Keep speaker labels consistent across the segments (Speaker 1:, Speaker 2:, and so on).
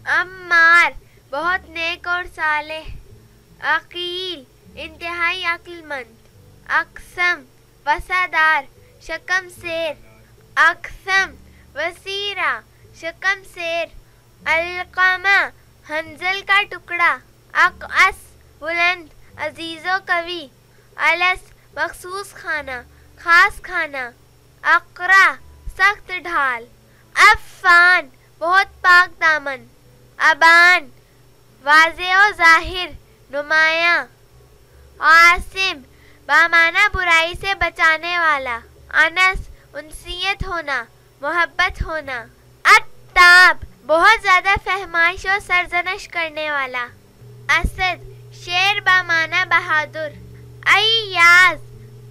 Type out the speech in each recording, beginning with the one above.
Speaker 1: عمار بہت نیک اور صالح. عقیل انتہائی عقل مند. اقسم وفادار شکم سیر. اقسم وسیرہ شکم سیر. القمہ حنظل کا ٹکڑا. اقعس بلند عزیز و قوی. الس مخصوص کھانا خاص کھانا. اقرا سخت ڈھال. عفان بہت پاک دامن. ابان واضح و ظاہر نمایاں. عاصم بامانہ برائی سے بچانے والا. انس انسیت ہونا محبت ہونا. اتاب بہت زیادہ فہمائش و سرزنش کرنے والا. اسد شیر بامانہ بہادر. ایاز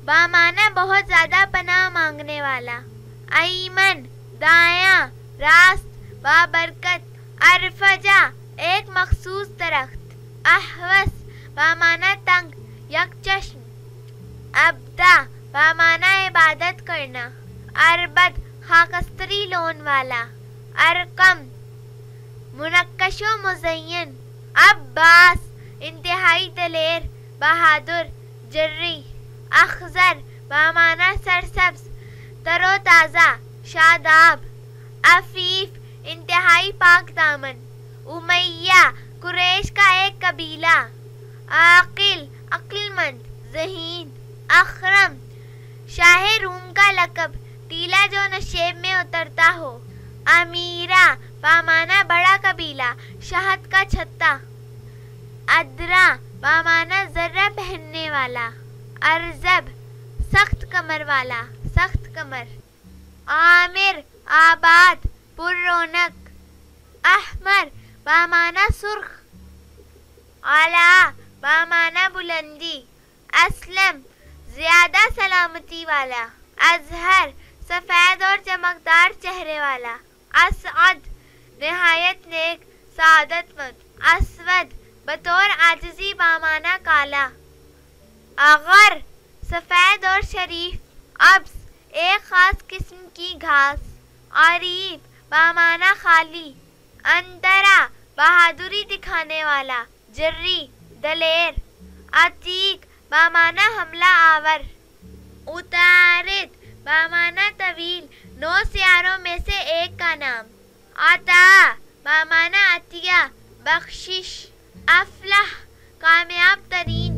Speaker 1: بامانہ بہت زیادہ پناہ مانگنے والا. ایمن دایاں راست بابرکت. ارفجہ ایک مخصوص درخت. احوس بامانہ تنگ یکچشم. ابدا بامانہ عبادت کرنا. اربد خاکستری لون والا. ارقم منقش و مزین. عباس انتہائی دلیر بہادر جری. اخضر بامانہ سرسبز تر و تازہ شاداب. عفیف انتہائی پاک دامن. امیہ قریش کا ایک قبیلہ. عاقل عقل مند ذہین. اخرم شاہ روم کا لقب ٹیلا جو نشیب میں اترتا ہو. امیرہ بامانہ بڑا قبیلہ شہد کا چھتا. ادرا بامانہ ذرہ پہننے والا. ارزب سخت کمر والا سخت کمر. عامر آباد پر رونق. احمر بامانہ سرخ. علا بامانہ بلندی. اسلم زیادہ سلامتی والا. اظہر سفید اور چمکدار چہرے والا. اسعد نہایت نیک سعادت مند. اسود بطور عاجزی بامانہ کالا. اغر سفید اور شریف. ابس ایک خاص قسم کی گھاس. عریب بامانہ خالی. اندرا بہادری دکھانے والا جری دلیر. عتیق بامانہ حملہ آور. اتارد بامانہ طویل 9 سیاروں میں سے ایک کا نام. عطا بامانہ عطیہ بخشش. افلح کامیاب ترین.